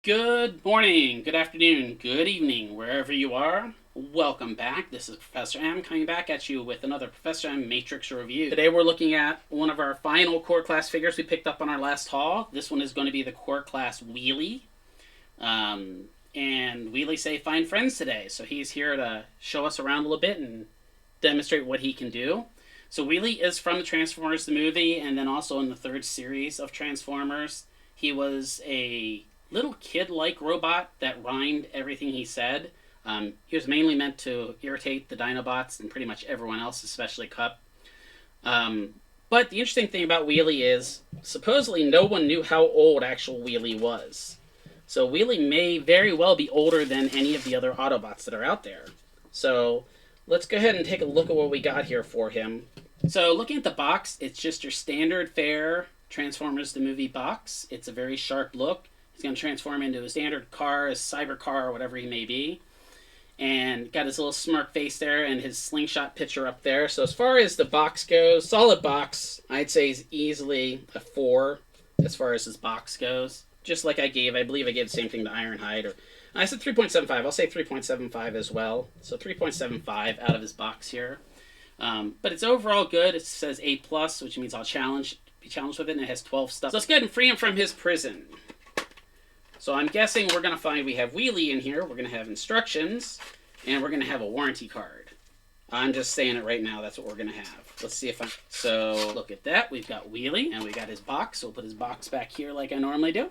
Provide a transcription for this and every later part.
Good morning, good afternoon, good evening, wherever you are. Welcome back. This is Professor M coming back at you with another Professor M Matrix review. Today we're looking at one of our final core class figures we picked up on our last haul. This one is going to be the core class Wheelie. And Wheelie say find friends today. So he's here to show us around a little bit and demonstrate what he can do. So Wheelie is from the Transformers the movie, and then also in the third series of Transformers. He was a little kid-like robot that rhymed everything he said. He was mainly meant to irritate the Dinobots and pretty much everyone else, especially Cup. But the interesting thing about Wheelie is, supposedly no one knew how old actual Wheelie was. So Wheelie may very well be older than any of the other Autobots that are out there. So let's go ahead and take a look at what we got here for him. So looking at the box, it's just your standard fare Transformers the movie box. It's a very sharp look. He's going to transform into a standard car, a cyber car, or whatever he may be. And got his little smirk face there and his slingshot picture up there. So as far as the box goes, solid box, I'd say is easily a 4 as far as his box goes. Just like I believe I gave the same thing to Ironhide. Or I said 3.75. I'll say 3.75 as well. So 3.75 out of his box here. But it's overall good. It says A+, which means I'll be challenged with it, and it has 12 stuff. So let's go ahead and free him from his prison. So I'm guessing we're going to find we have Wheelie in here, we're going to have instructions, and we're going to have a warranty card. I'm just saying it right now, that's what we're going to have. Let's see if I... So, look at that, we've got Wheelie, and we got his box, so we'll put his box back here like I normally do.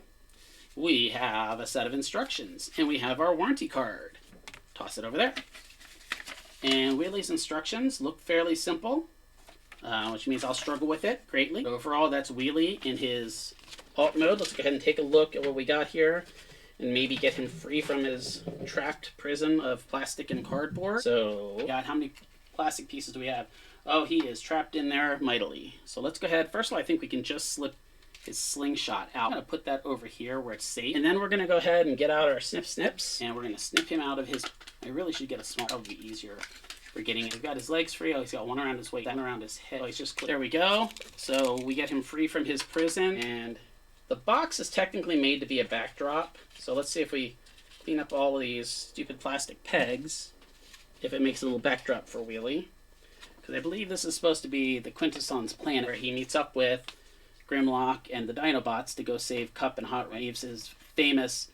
We have a set of instructions, and we have our warranty card. Toss it over there. And Wheelie's instructions look fairly simple, which means I'll struggle with it greatly. But overall, that's Wheelie in his alt mode. Let's go ahead and take a look at what we got here and maybe get him free from his trapped prison of plastic and cardboard. So, God, how many plastic pieces do we have? Oh, he is trapped in there mightily. So let's go ahead. First of all, I think we can just slip his slingshot out. I'm going to put that over here where it's safe. And then we're going to go ahead and get out our snips. And we're going to snip him out of his... I really should get a small... That would be easier. We're getting it. We've got his legs free. Oh, he's got one around his waist, one around his head. Oh, he's just... There we go. So we get him free from his prison. And the box is technically made to be a backdrop. So let's see if we clean up all of these stupid plastic pegs, if it makes a little backdrop for Wheelie. Because I believe this is supposed to be the Quintesson's planet, where he meets up with Grimlock and the Dinobots to go save Cup and Hot Waves, his famous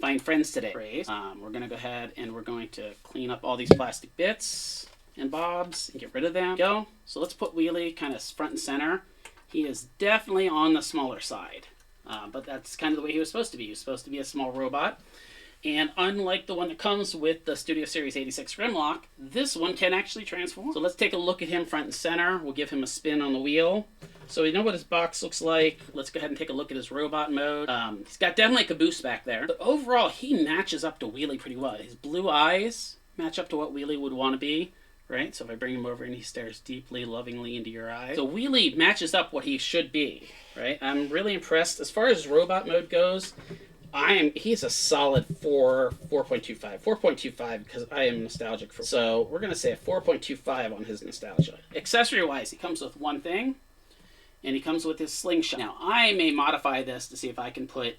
find friends today phrase. We're going to go ahead and we're going to clean up all these plastic bits and bobs and get rid of them. Go. So let's put Wheelie kind of front and center. He is definitely on the smaller side. But that's kind of the way he was supposed to be. He was supposed to be a small robot. And unlike the one that comes with the Studio Series 86 Grimlock, this one can actually transform. So let's take a look at him front and center. We'll give him a spin on the wheel. So we know what his box looks like. Let's go ahead and take a look at his robot mode. He's got definitely a caboose back there. But overall, he matches up to Wheelie pretty well. His blue eyes match up to what Wheelie would want to be. Right? So if I bring him over and he stares deeply, lovingly into your eyes. So Wheelie matches up what he should be. Right? I'm really impressed. As far as robot mode goes, he's a solid 4.25. 4.25 because I am nostalgic for. So we're going to say a 4.25 on his nostalgia. Accessory-wise, he comes with one thing, and he comes with his slingshot. Now, I may modify this to see if I can put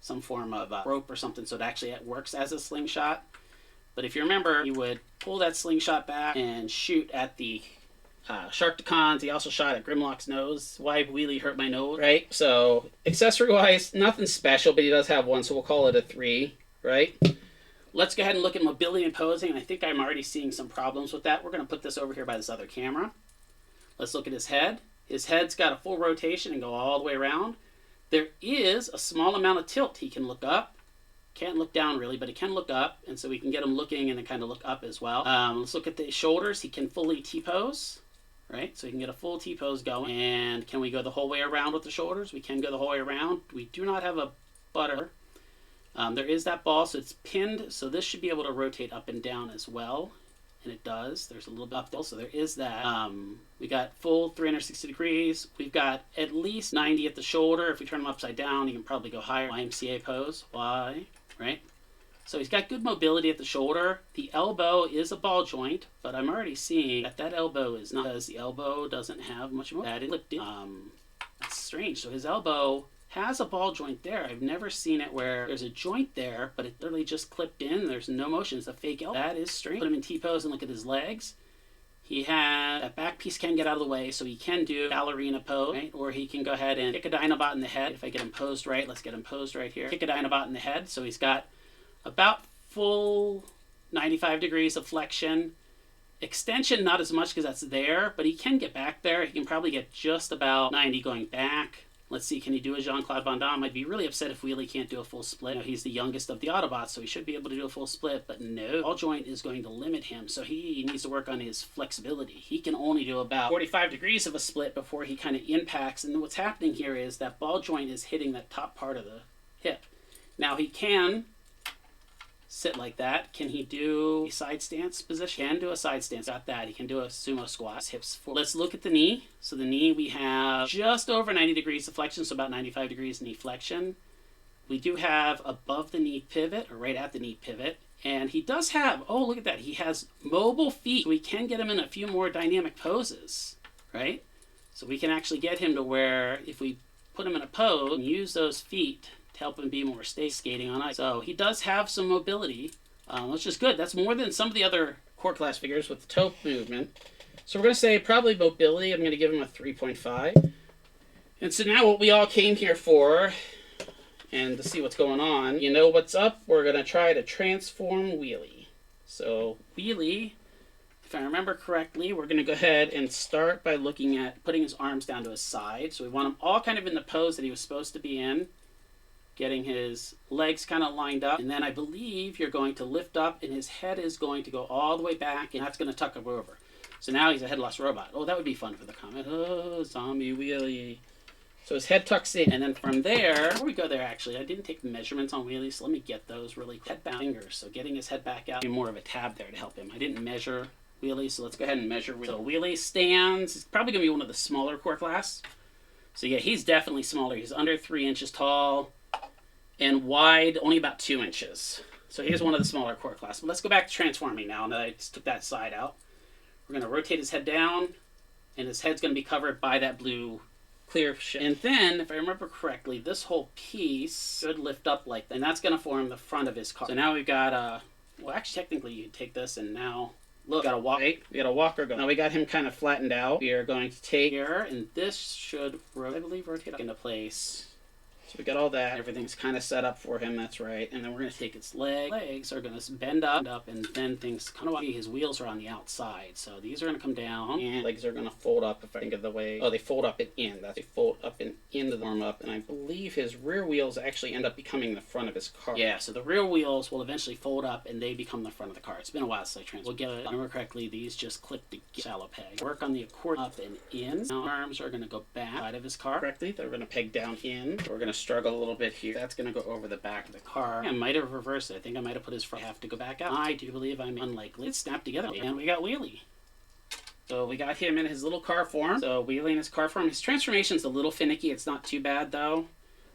some form of rope or something so it actually works as a slingshot. But if you remember, he would pull that slingshot back and shoot at the Sharkticons. He also shot at Grimlock's nose. Why Wheelie hurt my nose, right? So, accessory-wise, nothing special, but he does have one, so we'll call it a 3, right? Let's go ahead and look at mobility and posing. I think I'm already seeing some problems with that. We're going to put this over here by this other camera. Let's look at his head. His head's got a full rotation and go all the way around. There is a small amount of tilt. He can look up. Can't look down really, but he can look up, and so we can get him looking and then kind of look up as well. Let's look at the shoulders. He can fully T-pose. Right, so you can get a full T-pose going. And can we go the whole way around with the shoulders? We can go the whole way around. We do not have a butter. There is that ball, so it's pinned. So this should be able to rotate up and down as well. And it does. There's a little bit up there, so there is that. We got full 360 degrees. We've got at least 90 at the shoulder. If we turn them upside down, you can probably go higher. YMCA pose. Y, right? So he's got good mobility at the shoulder. The elbow is a ball joint, but I'm already seeing that elbow is not, because the elbow doesn't have much more. That is lifted. That's strange. So his elbow has a ball joint there. I've never seen it where there's a joint there, but it literally just clipped in. There's no motion. It's a fake elbow. That is strange. Put him in T-pose and look at his legs. He had that back piece can get out of the way, so he can do ballerina pose, right? Or he can go ahead and kick a Dinobot in the head. If I get him posed right, let's get him posed right here. Kick a Dinobot in the head, so he's got about full 95 degrees of flexion. Extension, not as much because that's there, but he can get back there. He can probably get just about 90 going back. Let's see, can he do a Jean-Claude Van Damme? I'd be really upset if Wheelie can't do a full split. He's the youngest of the Autobots, so he should be able to do a full split, but no. Ball joint is going to limit him, so he needs to work on his flexibility. He can only do about 45 degrees of a split before he kind of impacts, and what's happening here is that ball joint is hitting that top part of the hip. Now he can sit like that. Can he do a side stance position? Can do a side stance. Got that. He can do a sumo squat. His hips forward. Let's look at the knee. So the knee, we have just over 90 degrees of flexion, so about 95 degrees knee flexion. We do have above the knee pivot, or right at the knee pivot. And he does have, oh, look at that. He has mobile feet. So we can get him in a few more dynamic poses, right? So we can actually get him to where if we put him in a pose and use those feet to help him be more stable skating on ice. So he does have some mobility, which is good. That's more than some of the other core class figures with the toe movement. So we're going to say probably mobility. I'm going to give him a 3.5. And so now what we all came here for, and to see what's going on, you know what's up? We're going to try to transform Wheelie. So Wheelie, if I remember correctly, we're going to go ahead and start by looking at putting his arms down to his side. So we want him all kind of in the pose that he was supposed to be in. Getting his legs kind of lined up, and then I believe you're going to lift up and his head is going to go all the way back, and that's going to tuck him over. So now he's a headless robot. Oh, that would be fun for the comment. Oh, zombie Wheelie. So his head tucks in, and then from there, before we go there actually, I didn't take measurements on Wheelie, so let me get those really quick. Head bound fingers, so getting his head back out, more of a tab there to help him. I didn't measure Wheelie, so let's go ahead and measure Wheelie. So Wheelie stands, he's probably going to be one of the smaller core class. So yeah, he's definitely smaller. He's under 3 inches tall. And wide, only about 2 inches. So here's one of the smaller core class. But let's go back to transforming now. Now that I just took that side out. We're going to rotate his head down, and his head's going to be covered by that blue clear shit. And then, if I remember correctly, this whole piece should lift up like that. And that's going to form the front of his car. So now we've got, well, actually, technically, you take this and now, look, we got a walk. We got a walker going. Now we got him kind of flattened out. We are going to take here, and this should, I believe, rotate into place. So we got all that. Everything's kind of set up for him. That's right. And then we're going to take its legs. Legs are going to bend up, and then things kind of, his wheels are on the outside. So these are going to come down, and legs are going to fold up, if I think of the way. Oh, they fold up and in. They fold up and into the arm up. And I believe his rear wheels actually end up becoming the front of his car. Yeah, so the rear wheels will eventually fold up, and they become the front of the car. It's been a while since I transferred. We'll get it. If I remember correctly, these just clip the shallow peg. Work on the accord up and in. Now arms are going to go back side of his car. Correctly, they're going to peg down in. We're going to struggle a little bit here. That's going to go over the back of the car. I might have reversed it. I think I might have put his front half to go back out. I do believe I'm unlikely. It's snapped together. And we got Wheelie. So we got him in his little car form. So Wheelie in his car form. His transformation's a little finicky. It's not too bad though.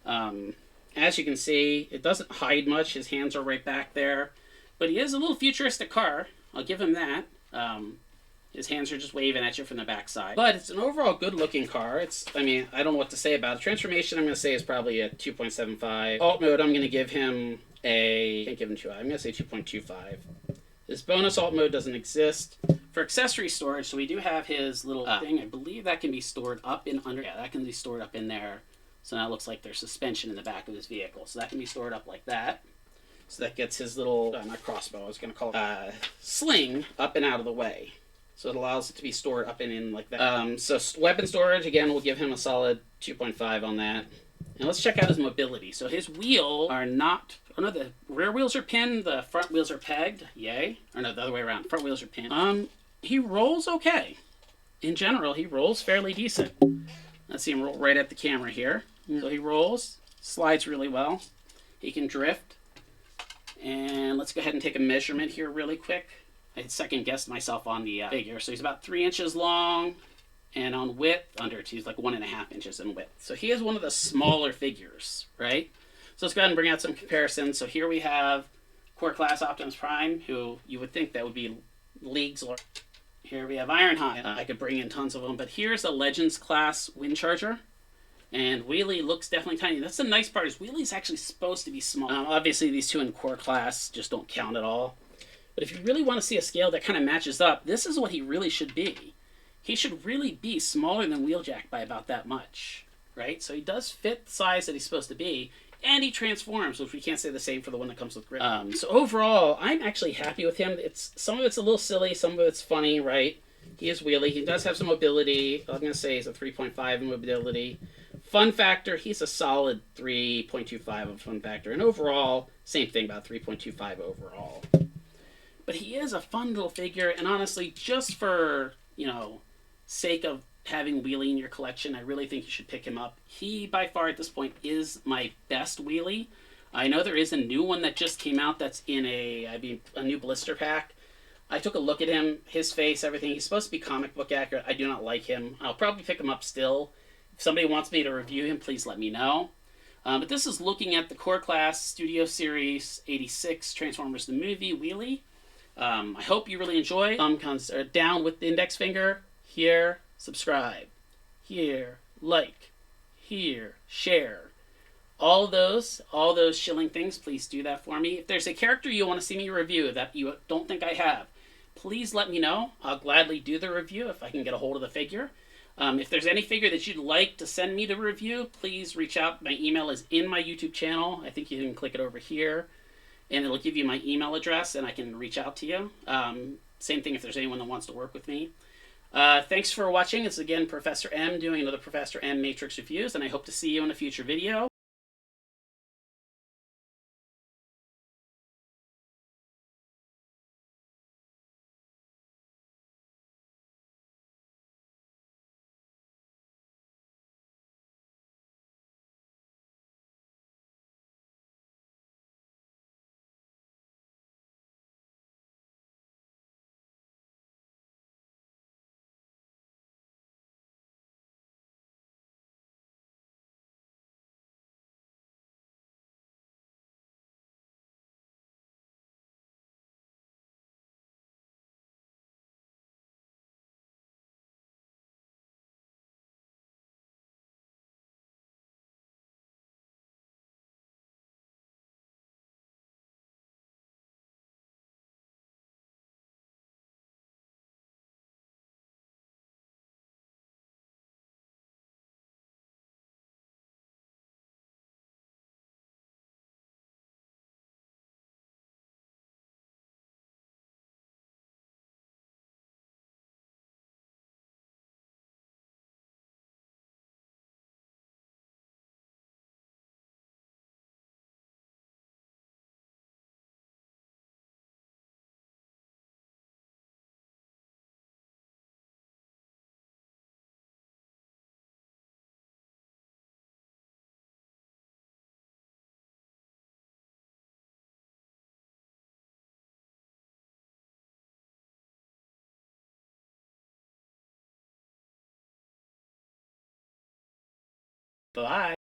As you can see, it doesn't hide much. His hands are right back there. But he is a little futuristic car. I'll give him that. His hands are just waving at you from the backside. But it's an overall good-looking car. I mean, I don't know what to say about it. Transformation, I'm going to say, is probably a 2.75. Alt mode, I'm going to give him a... I can't give him 2. I'm going to say 2.25. This bonus alt mode doesn't exist. For accessory storage, so we do have his little thing. I believe that can be stored up in under... Yeah, that can be stored up in there. So now it looks like there's suspension in the back of his vehicle. So that can be stored up like that. So that gets his little... not crossbow, I was going to call it... sling up and out of the way. So it allows it to be stored up and in like that. So weapon storage, again, we'll give him a solid 2.5 on that. And let's check out his mobility. So his wheels are not... Oh no, the rear wheels are pinned, the front wheels are pegged. Yay. Or no, the other way around. Front wheels are pinned. He rolls okay. In general, he rolls fairly decent. Let's see him roll right at the camera here. So he rolls, slides really well. He can drift. And let's go ahead and take a measurement here really quick. I second guessed myself on the figure. So he's about 3 inches long, and on width, he's like 1.5 inches in width. So he is one of the smaller figures, right? So let's go ahead and bring out some comparisons. So here we have Core Class Optimus Prime, who you would think that would be leagues large. Here we have Ironhide. I could bring in tons of them, but here's a Legends Class Wind Charger. And Wheelie looks definitely tiny. That's the nice part, is Wheelie's actually supposed to be small. Obviously, these two in core class just don't count at all. But if you really want to see a scale that kind of matches up, this is what he really should be. He should really be smaller than Wheeljack by about that much, right? So he does fit the size that he's supposed to be, and he transforms, which we can't say the same for the one that comes with grip. So overall, I'm actually happy with him. Some of it's a little silly, some of it's funny, right? He is Wheelie. He does have some mobility. I'm going to say he's a 3.5 in mobility. Fun factor, he's a solid 3.25 of fun factor. And overall, same thing, about 3.25 overall. But he is a fun little figure, and honestly, just for, sake of having Wheelie in your collection, I really think you should pick him up. He, by far at this point, is my best Wheelie. I know there is a new one that just came out that's in a new blister pack. I took a look at him, his face, everything. He's supposed to be comic book accurate. I do not like him. I'll probably pick him up still. If somebody wants me to review him, please let me know. But this is looking at the Core Class Studio Series 86 Transformers the Movie Wheelie. I hope you really enjoy. Down with the index finger. Here, subscribe. Here, like. Here, share. All those shilling things, please do that for me. If there's a character you want to see me review that you don't think I have, please let me know. I'll gladly do the review if I can get a hold of the figure. If there's any figure that you'd like to send me to review, please reach out. My email is in my YouTube channel. I think you can click it over here, and it'll give you my email address, and I can reach out to you. Same thing if there's anyone that wants to work with me. Thanks for watching. It's again Professor M doing another Professor M Matrix Reviews, and I hope to see you in a future video. Bye.